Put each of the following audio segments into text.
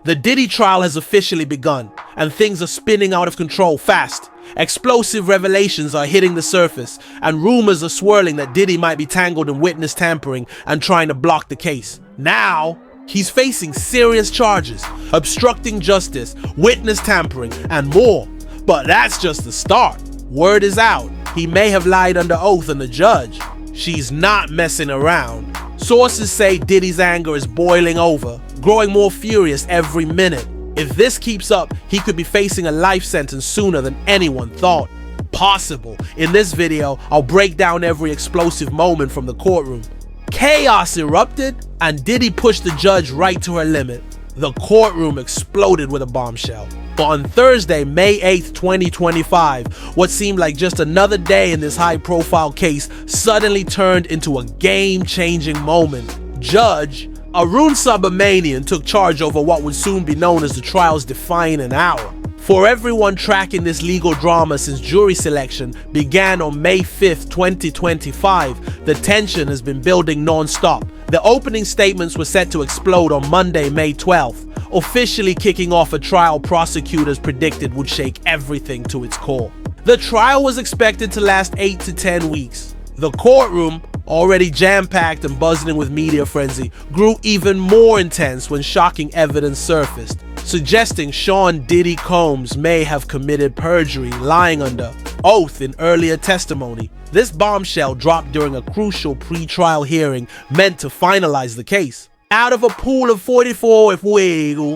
The Diddy trial has officially begun, and things are spinning out of control fast. Explosive revelations are hitting the surface, and rumors are swirling that Diddy might be tangled in witness tampering and trying to block the case. Now, he's facing serious charges, obstructing justice, witness tampering, and more. But that's just the start. Word is out, he may have lied under oath on the judge. She's not messing around. Sources say Diddy's anger is boiling over, growing more furious every minute. If this keeps up, he could be facing a life sentence sooner than anyone thought possible. In this video, I'll break down every explosive moment from the courtroom. Chaos erupted, and Diddy pushed the judge right to her limit. The courtroom exploded with a bombshell. But on Thursday, May 8th, 2025, what seemed like just another day in this high-profile case suddenly turned into a game-changing moment. Judge Arun Subramanian took charge over what would soon be known as the trial's defining hour. For everyone tracking this legal drama since jury selection began on May 5th, 2025, the tension has been building non-stop. The opening statements were set to explode on Monday, May 12th, officially kicking off a trial prosecutors predicted would shake everything to its core. The trial was expected to last 8 to 10 weeks. The courtroom, already jam-packed and buzzing with media frenzy, grew even more intense when shocking evidence surfaced, suggesting Sean Diddy Combs may have committed perjury, lying under oath in earlier testimony. This bombshell dropped during a crucial pre-trial hearing meant to finalize the case. Out of a pool of 44 who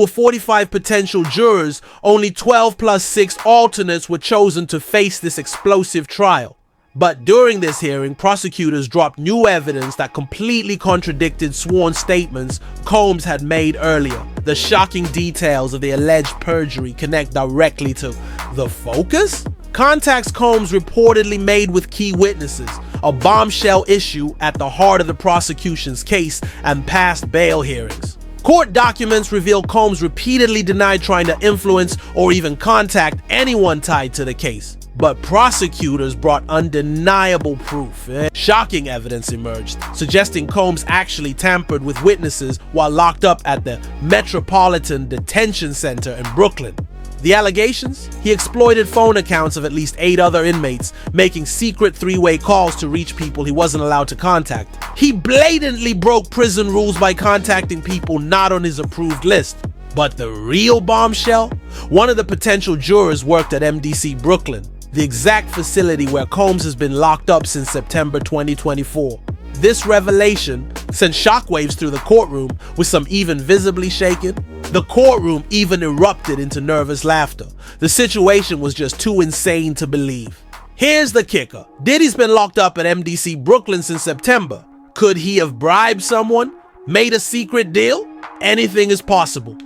were 45 potential jurors, only 12 plus 6 alternates were chosen to face this explosive trial. But during this hearing, prosecutors dropped new evidence that completely contradicted sworn statements Combs had made earlier. The shocking details of the alleged perjury connect directly to the focus? Contacts Combs reportedly made with key witnesses, a bombshell issue at the heart of the prosecution's case and past bail hearings. Court documents reveal Combs repeatedly denied trying to influence or even contact anyone tied to the case. But prosecutors brought undeniable proof. Shocking evidence emerged, suggesting Combs actually tampered with witnesses while locked up at the Metropolitan Detention Center in Brooklyn. The allegations? He exploited phone accounts of at least 8 other inmates, making secret 3-way calls to reach people he wasn't allowed to contact. He blatantly broke prison rules by contacting people not on his approved list. But the real bombshell? One of the potential jurors worked at MDC Brooklyn, the exact facility where Combs has been locked up since September 2024. This revelation sent shockwaves through the courtroom, with some even visibly shaken. The courtroom even erupted into nervous laughter. The situation was just too insane to believe. Here's the kicker. Diddy's been locked up at MDC Brooklyn since September. Could he have bribed someone? Made a secret deal? Anything is possible.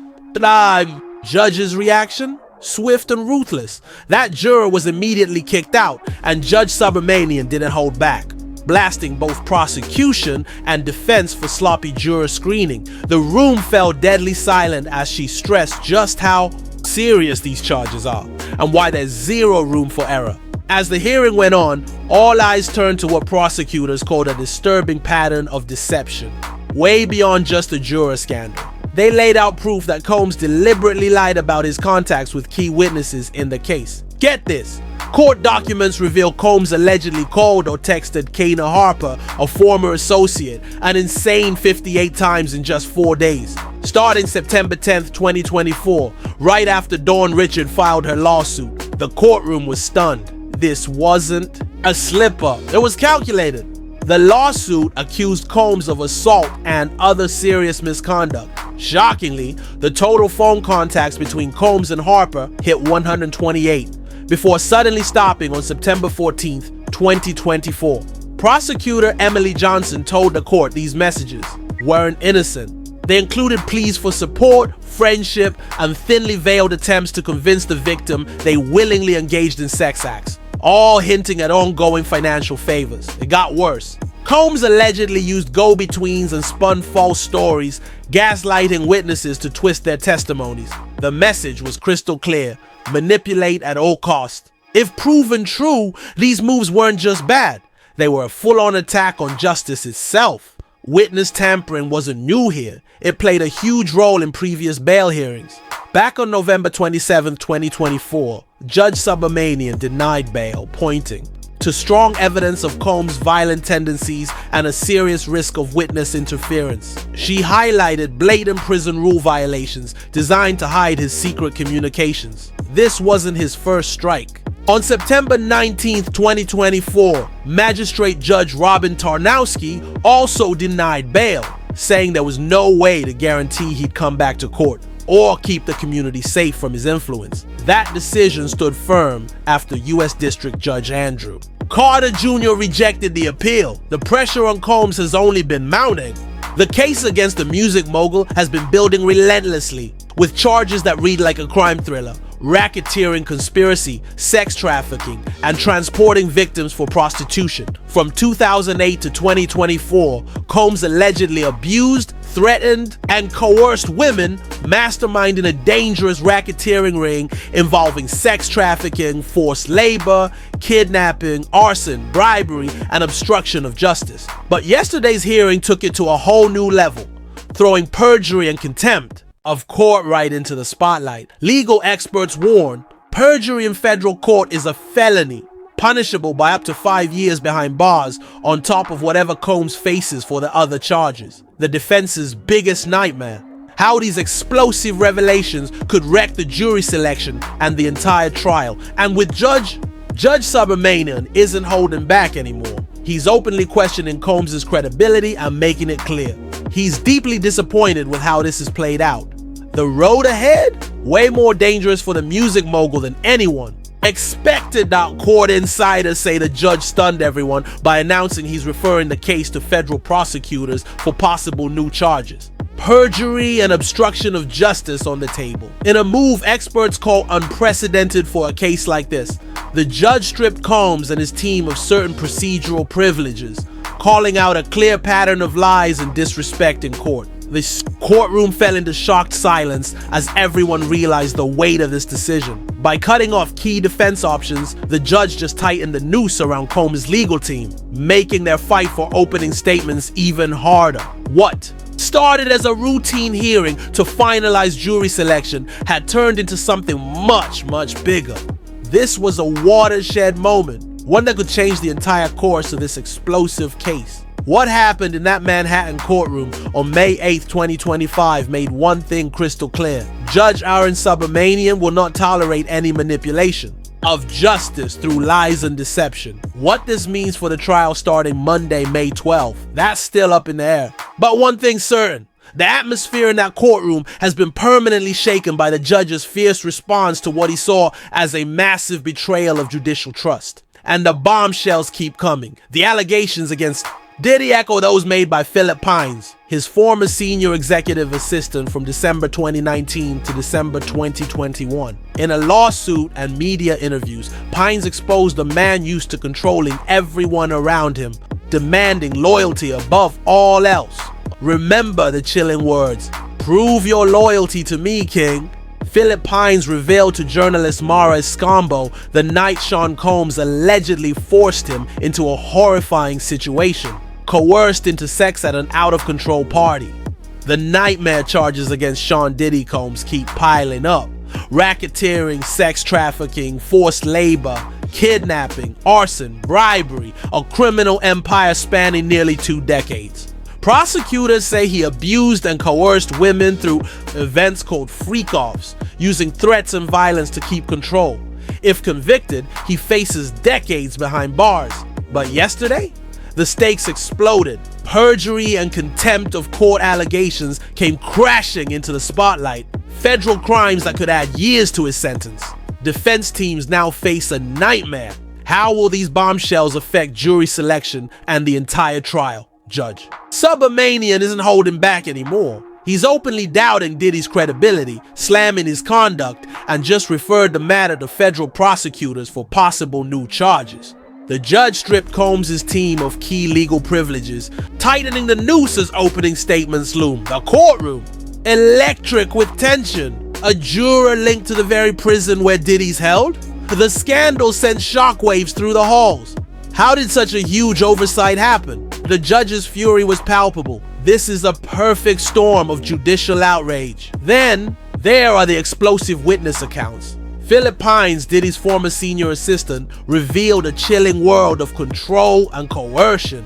Judge's reaction? Swift and ruthless. That juror was immediately kicked out, and Judge Subramanian didn't hold back, blasting both prosecution and defense for sloppy juror screening. The room fell deadly silent as she stressed just how serious these charges are and why there's zero room for error. As the hearing went on, all eyes turned to what prosecutors called a disturbing pattern of deception, way beyond just a juror scandal. They laid out proof that Combs deliberately lied about his contacts with key witnesses in the case. Get this. Court documents reveal Combs allegedly called or texted Kana Harper, a former associate, an insane 58 times in just 4 days. Starting September 10th, 2024, right after Dawn Richard filed her lawsuit, the courtroom was stunned. This wasn't a slip-up. It was calculated. The lawsuit accused Combs of assault and other serious misconduct. Shockingly, the total phone contacts between Combs and Harper hit 128, before suddenly stopping on September 14th, 2024. Prosecutor Emily Johnson told the court these messages weren't innocent. They included pleas for support, friendship, and thinly veiled attempts to convince the victim they willingly engaged in sex acts, all hinting at ongoing financial favors. It got worse. Combs allegedly used go-betweens and spun false stories, gaslighting witnesses to twist their testimonies. The message was crystal clear: manipulate at all costs. If proven true, these moves weren't just bad. They were a full-on attack on justice itself. Witness tampering wasn't new here. It played a huge role in previous bail hearings. Back on November 27, 2024, Judge Subramanian denied bail, pointing to strong evidence of Combs' violent tendencies and a serious risk of witness interference. She highlighted blatant prison rule violations designed to hide his secret communications. This wasn't his first strike. On September 19, 2024, Magistrate Judge Robin Tarnowski also denied bail, saying there was no way to guarantee he'd come back to court or keep the community safe from his influence. That decision stood firm after U.S. District Judge Andrew Carter Jr. rejected the appeal. The pressure on Combs has only been mounting. The case against the music mogul has been building relentlessly, with charges that read like a crime thriller: racketeering, conspiracy, sex trafficking, and transporting victims for prostitution. From 2008 to 2024, Combs allegedly abused, threatened, and coerced women, masterminding a dangerous racketeering ring involving sex trafficking, forced labor, kidnapping, arson, bribery, and obstruction of justice. But yesterday's hearing took it to a whole new level, throwing perjury and contempt of court right into the spotlight. Legal experts warn perjury in federal court is a felony, punishable by up to 5 years behind bars, on top of whatever Combs faces for the other charges. The defense's biggest nightmare: how these explosive revelations could wreck the jury selection and the entire trial. And with Judge Subramanian isn't holding back anymore. He's openly questioning Combs' credibility and making it clear he's deeply disappointed with how this has played out. The road ahead? Way more dangerous for the music mogul than anyone expected. Now, court insiders say the judge stunned everyone by announcing he's referring the case to federal prosecutors for possible new charges. Perjury and obstruction of justice on the table. In a move experts call unprecedented for a case like this, the judge stripped Combs and his team of certain procedural privileges, calling out a clear pattern of lies and disrespect in court. The courtroom fell into shocked silence as everyone realized the weight of this decision. By cutting off key defense options, the judge just tightened the noose around Combs' legal team, making their fight for opening statements even harder. What started as a routine hearing to finalize jury selection had turned into something much, much bigger. This was a watershed moment, one that could change the entire course of this explosive case. What happened in that Manhattan courtroom on May 8, 2025 made one thing crystal clear: Judge Aaron Subramanian will not tolerate any manipulation of justice through lies and deception. What this means for the trial starting Monday, May 12th, that's still up in the air. But one thing's certain: the atmosphere in that courtroom has been permanently shaken by the judge's fierce response to what he saw as a massive betrayal of judicial trust. And the bombshells keep coming. The allegations against Diddy echo those made by Philip Pines, his former senior executive assistant from December 2019 to December 2021. In a lawsuit and media interviews, Pines exposed a man used to controlling everyone around him, demanding loyalty above all else. Remember the chilling words, "Prove your loyalty to me, King." Philip Pines revealed to journalist Mara Escambo the night Sean Combs allegedly forced him into a horrifying situation, coerced into sex at an out-of-control party. The nightmare charges against Sean Diddy Combs keep piling up: racketeering, sex trafficking, forced labor, kidnapping, arson, bribery, a criminal empire spanning nearly 2 decades. Prosecutors say he abused and coerced women through events called freak-offs, using threats and violence to keep control. If convicted, he faces decades behind bars. But yesterday, the stakes exploded. Perjury and contempt of court allegations came crashing into the spotlight. Federal crimes that could add years to his sentence. Defense teams now face a nightmare. How will these bombshells affect jury selection and the entire trial? Judge Subramanian isn't holding back anymore. He's openly doubting Diddy's credibility, slamming his conduct, and just referred the matter to federal prosecutors for possible new charges. The judge stripped Combs' team of key legal privileges, tightening the noose as opening statements loom. The courtroom, electric with tension. A juror linked to the very prison where Diddy's held? The scandal sent shockwaves through the halls. How did such a huge oversight happen? The judge's fury was palpable. This is a perfect storm of judicial outrage. Then, there are the explosive witness accounts. Philip Pines, Diddy's former senior assistant, revealed a chilling world of control and coercion.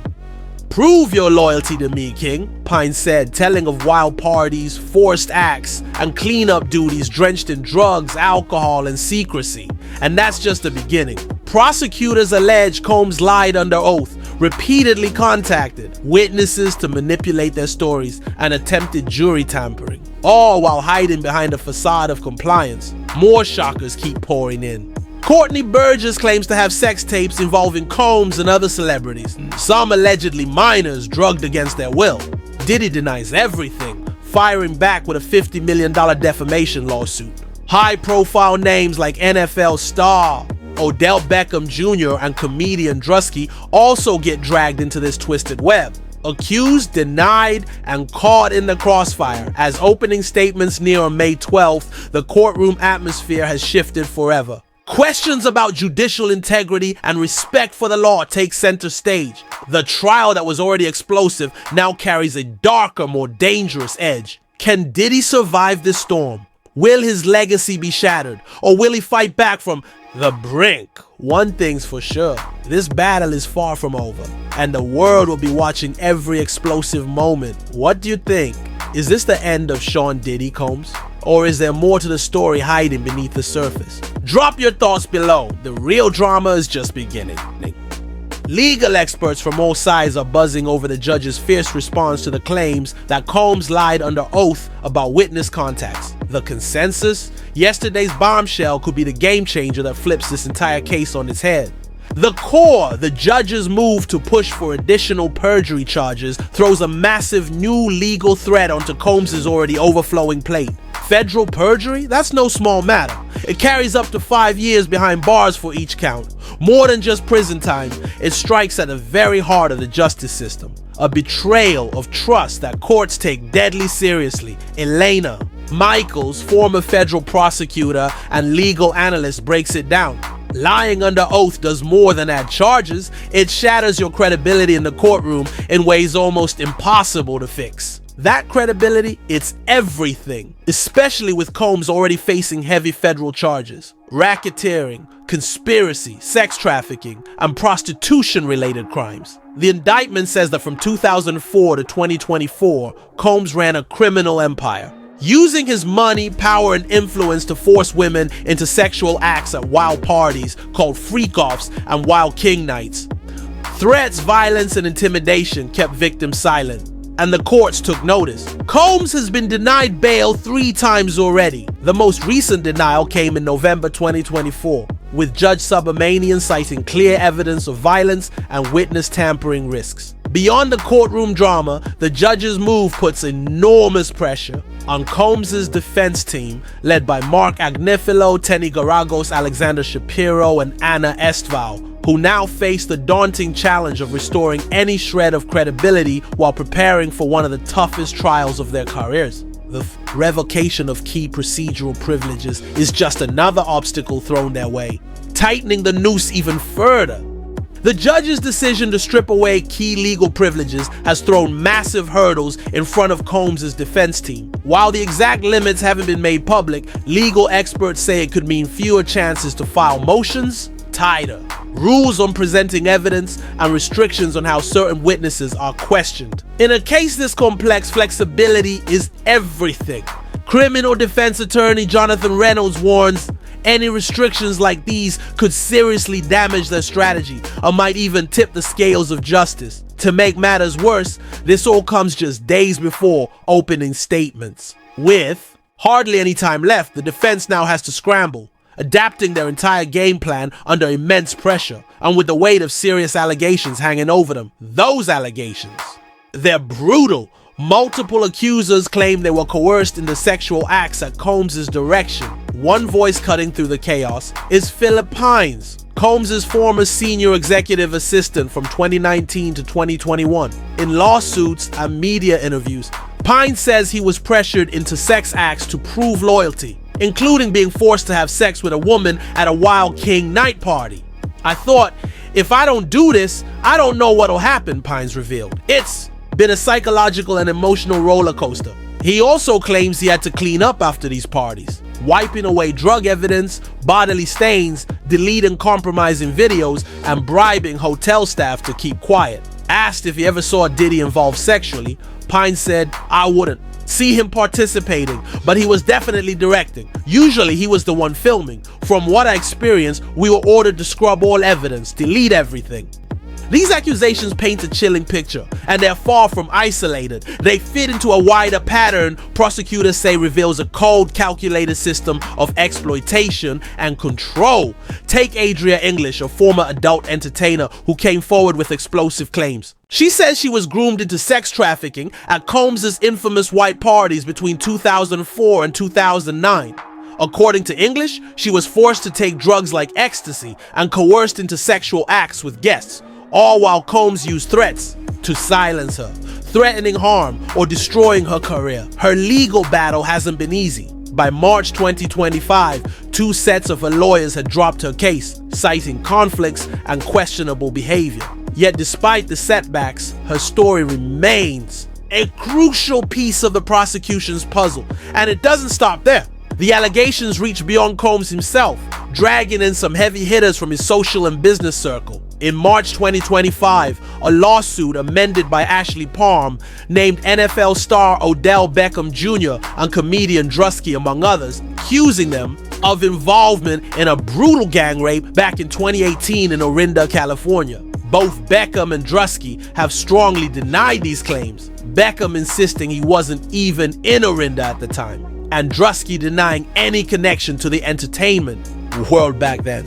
"Prove your loyalty to me, King," Pines said, telling of wild parties, forced acts, and cleanup duties drenched in drugs, alcohol, and secrecy. And that's just the beginning. Prosecutors allege Combs lied under oath, repeatedly contacted witnesses to manipulate their stories, and attempted jury tampering, all while hiding behind a facade of compliance. More shockers keep pouring in. Courtney Burgess claims to have sex tapes involving Combs and other celebrities, some allegedly minors drugged against their will. Diddy denies everything, firing back with a $50 million defamation lawsuit. High-profile names like NFL star Odell Beckham Jr. and comedian Drusky also get dragged into this twisted web. Accused, denied, and caught in the crossfire. As opening statements near on May 12th, the courtroom atmosphere has shifted forever. Questions about judicial integrity and respect for the law take center stage. The trial that was already explosive now carries a darker, more dangerous edge. Can Diddy survive this storm? Will his legacy be shattered? Or will he fight back from the brink? One thing's for sure, this battle is far from over, and the world will be watching every explosive moment. What do you think? Is this the end of Sean Diddy Combs? Or is there more to the story hiding beneath the surface? Drop your thoughts below. The real drama is just beginning. Legal experts from all sides are buzzing over the judge's fierce response to the claims that Combs lied under oath about witness contacts. The consensus? Yesterday's bombshell could be the game changer that flips this entire case on its head. The core, the judge's move to push for additional perjury charges, throws a massive new legal threat onto Combs' already overflowing plate. Federal perjury? That's no small matter. It carries up to 5 years behind bars for each count. More than just prison time, it strikes at the very heart of the justice system. A betrayal of trust that courts take deadly seriously. Elena Michaels, former federal prosecutor and legal analyst, breaks it down. Lying under oath does more than add charges. It shatters your credibility in the courtroom in ways almost impossible to fix. That credibility, it's everything, especially with Combs already facing heavy federal charges. Racketeering, conspiracy, sex trafficking, and prostitution-related crimes. The indictment says that from 2004 to 2024, Combs ran a criminal empire, using his money, power, and influence to force women into sexual acts at wild parties called freak-offs and wild king nights. Threats, violence, and intimidation kept victims silent, and the courts took notice. Combs has been denied bail 3 times already. The most recent denial came in November 2024, with Judge Subramanian citing clear evidence of violence and witness tampering risks. Beyond the courtroom drama, the judge's move puts enormous pressure on Combs' defense team, led by Mark Agnifilo, Tenny Garagos, Alexander Shapiro, and Anna Estval, who now face the daunting challenge of restoring any shred of credibility while preparing for one of the toughest trials of their careers. The revocation of key procedural privileges is just another obstacle thrown their way, tightening the noose even further. The judge's decision to strip away key legal privileges has thrown massive hurdles in front of Combs' defense team. While the exact limits haven't been made public, legal experts say it could mean fewer chances to file motions, tighter rules on presenting evidence, and restrictions on how certain witnesses are questioned. In a case this complex, flexibility is everything. Criminal defense attorney Jonathan Reynolds warns any restrictions like these could seriously damage their strategy or might even tip the scales of justice. To make matters worse, this all comes just days before opening statements. With hardly any time left, the defense now has to scramble, adapting their entire game plan under immense pressure and with the weight of serious allegations hanging over them. Those allegations, they're brutal. Multiple accusers claim they were coerced into sexual acts at Combs' direction. One voice cutting through the chaos is Philip Pines, Combs' former senior executive assistant from 2019 to 2021. In lawsuits and media interviews, Pines says he was pressured into sex acts to prove loyalty, including being forced to have sex with a woman at a Wild King night party. I thought "If I don't do this, I don't know what'll happen," Pines revealed. It's been a psychological and emotional roller coaster. He also claims he had to clean up after these parties, wiping away drug evidence, bodily stains, deleting compromising videos, and bribing hotel staff to keep quiet. Asked if he ever saw Diddy involved sexually, Pines said, "I wouldn't see him participating, but he was definitely directing. Usually he was the one filming. From what I experienced, we were ordered to scrub all evidence, delete everything." These accusations paint a chilling picture, and they're far from isolated. They fit into a wider pattern prosecutors say reveals a cold, calculated system of exploitation and control. Take Adria English, a former adult entertainer who came forward with explosive claims. She says she was groomed into sex trafficking at Combs' infamous white parties between 2004 and 2009. According to English, she was forced to take drugs like ecstasy and coerced into sexual acts with guests, all while Combs used threats to silence her, threatening harm or destroying her career. Her legal battle hasn't been easy. By March 2025, 2 sets of her lawyers had dropped her case, citing conflicts and questionable behavior. Yet despite the setbacks, her story remains a crucial piece of the prosecution's puzzle, and it doesn't stop there. The allegations reach beyond Combs himself, dragging in some heavy hitters from his social and business circle. In March 2025, a lawsuit amended by Ashley Palm named NFL star Odell Beckham Jr. and comedian Drusky, among others, accusing them of involvement in a brutal gang rape back in 2018 in Orinda, California. Both Beckham and Drusky have strongly denied these claims, Beckham insisting he wasn't even in Orinda at the time, and Drusky denying any connection to the entertainment world back then.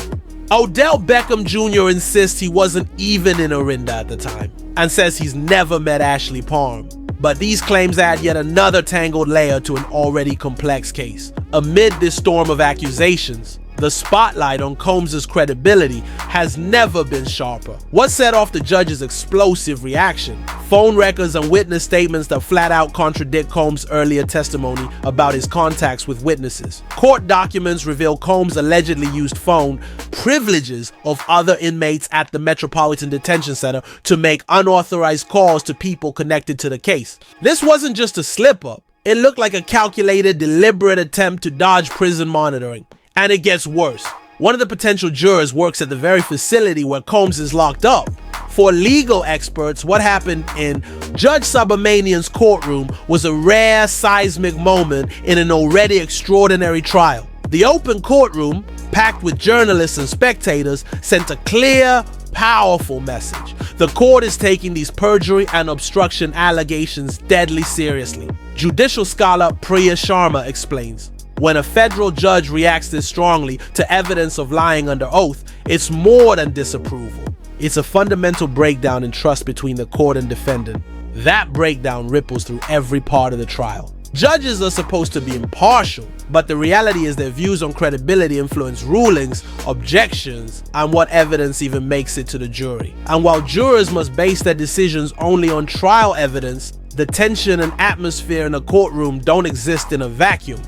Odell Beckham Jr. insists he wasn't even in Orinda at the time and says he's never met Ashley Palm. But these claims add yet another tangled layer to an already complex case. Amid this storm of accusations, the spotlight on Combs' credibility has never been sharper. What set off the judge's explosive reaction? Phone records and witness statements that flat out contradict Combs' earlier testimony about his contacts with witnesses. Court documents reveal Combs allegedly used phone privileges of other inmates at the Metropolitan Detention Center to make unauthorized calls to people connected to the case. This wasn't just a slip-up. It looked like a calculated, deliberate attempt to dodge prison monitoring. And it gets worse. One of the potential jurors works at the very facility where Combs is locked up. For legal experts, what happened in Judge Subramanian's courtroom was a rare seismic moment in an already extraordinary trial. The open courtroom, packed with journalists and spectators, sent a clear, powerful message. The court is taking these perjury and obstruction allegations deadly seriously. Judicial scholar Priya Sharma explains, when a federal judge reacts this strongly to evidence of lying under oath, it's more than disapproval. It's a fundamental breakdown in trust between the court and defendant. That breakdown ripples through every part of the trial. Judges are supposed to be impartial, but the reality is their views on credibility influence rulings, objections, and what evidence even makes it to the jury. And while jurors must base their decisions only on trial evidence, the tension and atmosphere in a courtroom don't exist in a vacuum.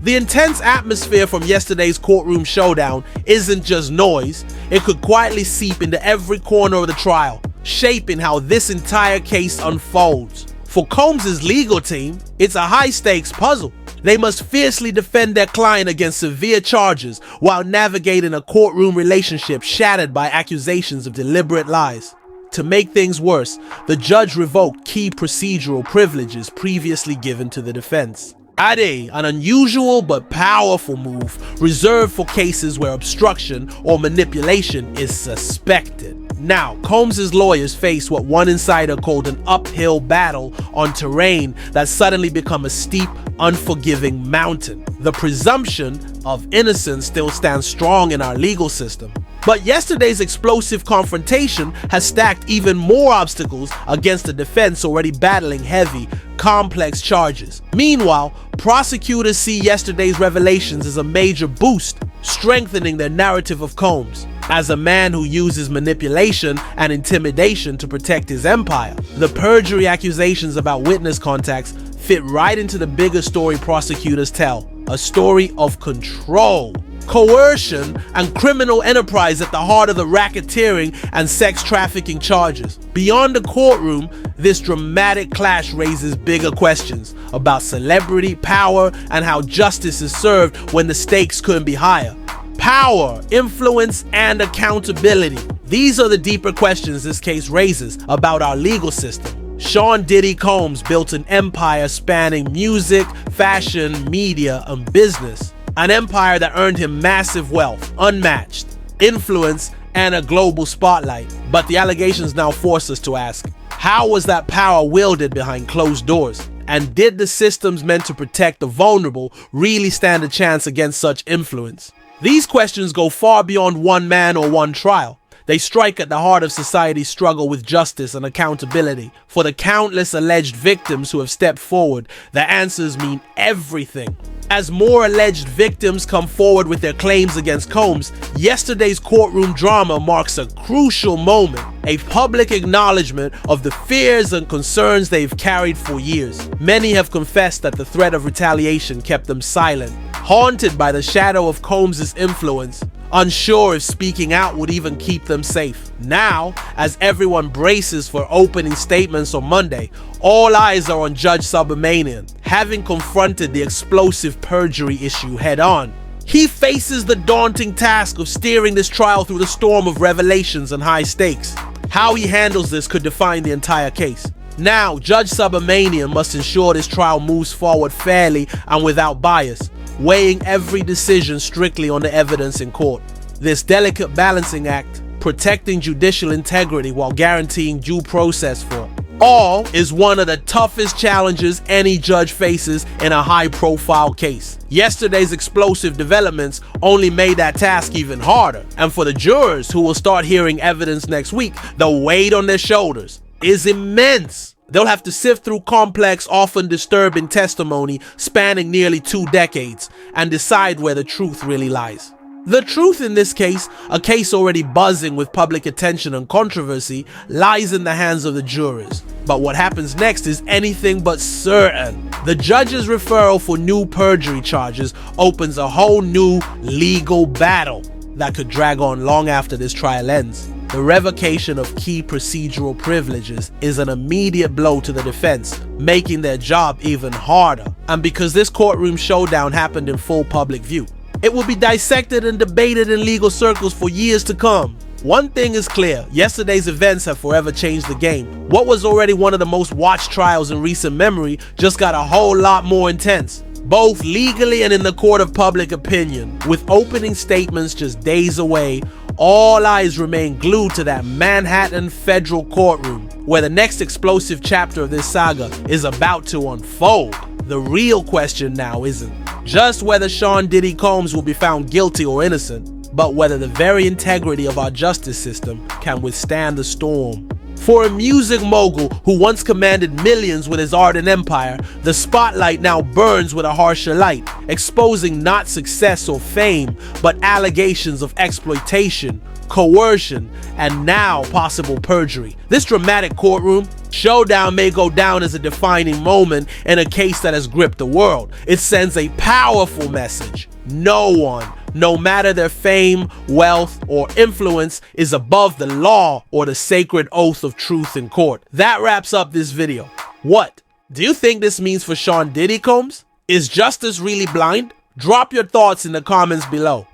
The intense atmosphere from yesterday's courtroom showdown isn't just noise. It could quietly seep into every corner of the trial, shaping how this entire case unfolds. For Combs' legal team, it's a high-stakes puzzle. They must fiercely defend their client against severe charges while navigating a courtroom relationship shattered by accusations of deliberate lies. To make things worse, the judge revoked key procedural privileges previously given to the defense. An unusual but powerful move reserved for cases where obstruction or manipulation is suspected. Now, Combs' lawyers face what one insider called an uphill battle on terrain that's suddenly become a steep, unforgiving mountain. The presumption of innocence still stands strong in our legal system. But yesterday's explosive confrontation has stacked even more obstacles against the defense already battling heavy, complex charges. Meanwhile, prosecutors see yesterday's revelations as a major boost, strengthening their narrative of Combs as a man who uses manipulation and intimidation to protect his empire. The perjury accusations about witness contacts fit right into the bigger story prosecutors tell, a story of control. coercion, and criminal enterprise at the heart of the racketeering and sex trafficking charges. Beyond the courtroom, this dramatic clash raises bigger questions about celebrity, power, and how justice is served when the stakes couldn't be higher. Power, influence, and accountability. These are the deeper questions this case raises about our legal system. Sean Diddy Combs built an empire spanning music, fashion, media, and business. An empire that earned him massive wealth, unmatched, influence, and a global spotlight. But the allegations now force us to ask, how was that power wielded behind closed doors? And did the systems meant to protect the vulnerable really stand a chance against such influence? These questions go far beyond one man or one trial. They strike at the heart of society's struggle with justice and accountability. For the countless alleged victims who have stepped forward, the answers mean everything. As more alleged victims come forward with their claims against Combs, yesterday's courtroom drama marks a crucial moment, a public acknowledgement of the fears and concerns they've carried for years. Many have confessed that the threat of retaliation kept them silent, haunted by the shadow of Combs' influence, unsure if speaking out would even keep them safe. Now, as everyone braces for opening statements on Monday, all eyes are on Judge Subramanian, having confronted the explosive perjury issue head-on. He faces the daunting task of steering this trial through the storm of revelations and high stakes. How he handles this could define the entire case. Now, Judge Subramanian must ensure this trial moves forward fairly and without bias, weighing every decision strictly on the evidence in court. This delicate balancing act, protecting judicial integrity while guaranteeing due process for all, is one of the toughest challenges any judge faces in a high-profile case. Yesterday's explosive developments only made that task even harder, and for the jurors who will start hearing evidence next week, the weight on their shoulders is immense. They'll have to sift through complex, often disturbing testimony spanning nearly 2 decades and decide where the truth really lies. The truth in this case, a case already buzzing with public attention and controversy, lies in the hands of the jurors. But what happens next is anything but certain. The judge's referral for new perjury charges opens a whole new legal battle that could drag on long after this trial ends. The revocation of key procedural privileges is an immediate blow to the defense, making their job even harder. And because this courtroom showdown happened in full public view, it will be dissected and debated in legal circles for years to come. One thing is clear, yesterday's events have forever changed the game. What was already one of the most watched trials in recent memory just got a whole lot more intense, both legally and in the court of public opinion. With opening statements just days away, all eyes remain glued to that Manhattan federal courtroom, where the next explosive chapter of this saga is about to unfold. The real question now isn't just whether Sean Diddy Combs will be found guilty or innocent, but whether the very integrity of our justice system can withstand the storm. For a music mogul who once commanded millions with his art and empire, the spotlight now burns with a harsher light, exposing not success or fame, but allegations of exploitation, coercion, and now possible perjury. This dramatic courtroom showdown may go down as a defining moment in a case that has gripped the world. It sends a powerful message. No one, no matter their fame, wealth, or influence, is above the law or the sacred oath of truth in court. That wraps up this video. What do you think this means for Sean Diddy Combs? Is justice really blind? Drop your thoughts in the comments below.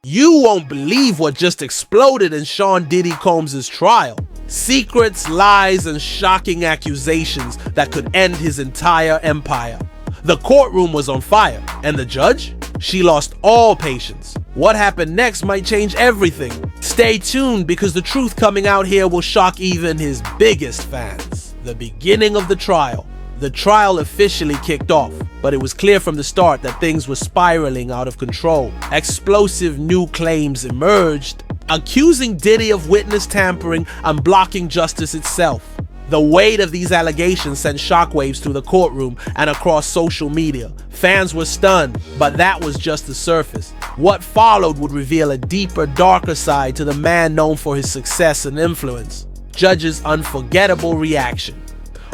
You won't believe what just exploded in Sean Diddy Combs' trial. Secrets, lies, and shocking accusations that could end his entire empire. The courtroom was on fire, and the judge? She lost all patience. What happened next might change everything. Stay tuned, because the truth coming out here will shock even his biggest fans. The beginning of the trial. The trial officially kicked off, but it was clear from the start that things were spiraling out of control. Explosive new claims emerged, accusing Diddy of witness tampering and blocking justice itself. The weight of these allegations sent shockwaves through the courtroom and across social media. Fans were stunned, but that was just the surface. What followed would reveal a deeper, darker side to the man known for his success and influence. Judge's unforgettable reaction.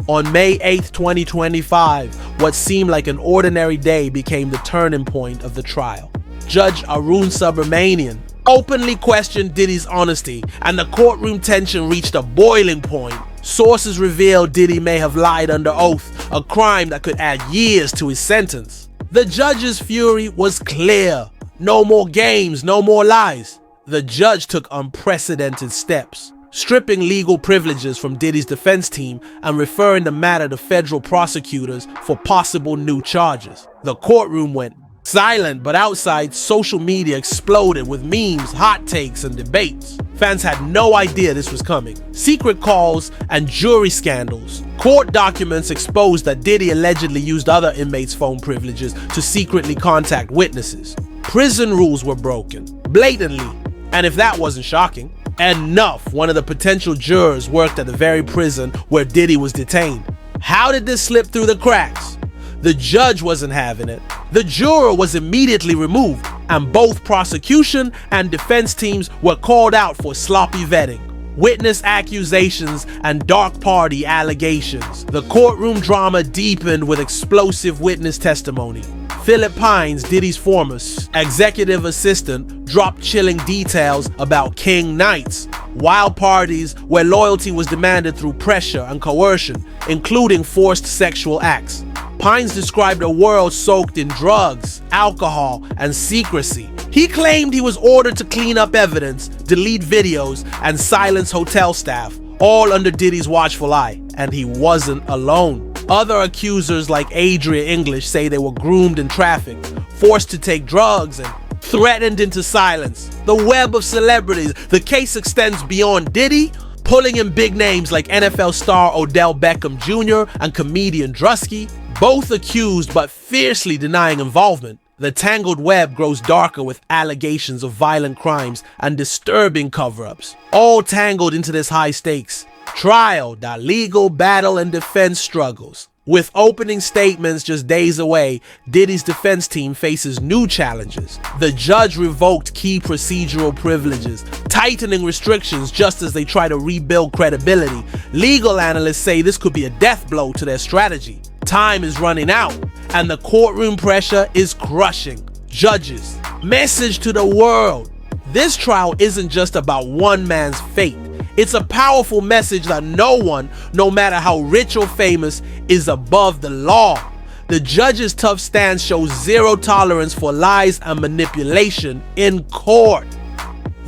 On May 8th, 2025, what seemed like an ordinary day became the turning point of the trial. Judge Arun Subramanian, openly questioned Diddy's honesty, and the courtroom tension reached a boiling point. Sources revealed Diddy may have lied under oath, a crime that could add years to his sentence. The judge's fury was clear. No more games, no more lies. The judge took unprecedented steps, stripping legal privileges from Diddy's defense team and referring the matter to federal prosecutors for possible new charges. The courtroom went silent, but outside, social media exploded with memes, hot takes, and debates. Fans had no idea this was coming. Secret calls and jury scandals. Court documents exposed that Diddy allegedly used other inmates' phone privileges to secretly contact witnesses. Prison rules were broken, blatantly. And if that wasn't shocking, enough, one of the potential jurors worked at the very prison where Diddy was detained. How did this slip through the cracks? The judge wasn't having it. The juror was immediately removed, and both prosecution and defense teams were called out for sloppy vetting, witness accusations, and dark party allegations. The courtroom drama deepened with explosive witness testimony. Philip Pines, Diddy's former executive assistant, dropped chilling details about King Nights, wild parties where loyalty was demanded through pressure and coercion, including forced sexual acts. Pines described a world soaked in drugs, alcohol, and secrecy. He claimed he was ordered to clean up evidence, delete videos, and silence hotel staff, all under Diddy's watchful eye, and he wasn't alone. Other accusers like Adria English say they were groomed and trafficked, forced to take drugs, and threatened into silence. The web of celebrities. The case extends beyond Diddy, pulling in big names like NFL star Odell Beckham Jr. and comedian Drusky, both accused but fiercely denying involvement. The tangled web grows darker with allegations of violent crimes and disturbing cover-ups, all tangled into this high stakes trial, the legal battle and defense struggles. With opening statements just days away, Diddy's defense team faces new challenges. The judge revoked key procedural privileges, tightening restrictions just as they try to rebuild credibility. Legal analysts say this could be a death blow to their strategy. Time is running out, and the courtroom pressure is crushing. Judges, message to the world. This trial isn't just about one man's fate. It's a powerful message that no one, no matter how rich or famous, is above the law. The judge's tough stance shows zero tolerance for lies and manipulation in court.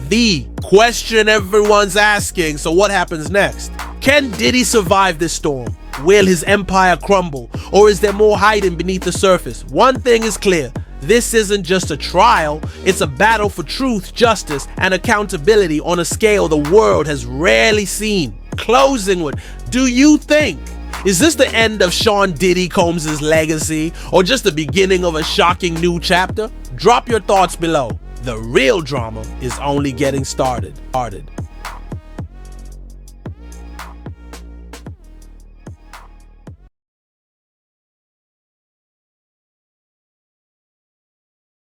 The question everyone's asking, so what happens next? Can Diddy survive this storm? Will his empire crumble? Or is there more hiding beneath the surface? One thing is clear. This isn't just a trial, it's a battle for truth, justice, and accountability on a scale the world has rarely seen. Closing with, do you think? Is this the end of Sean Diddy Combs' legacy, or just the beginning of a shocking new chapter? Drop your thoughts below. The real drama is only getting started.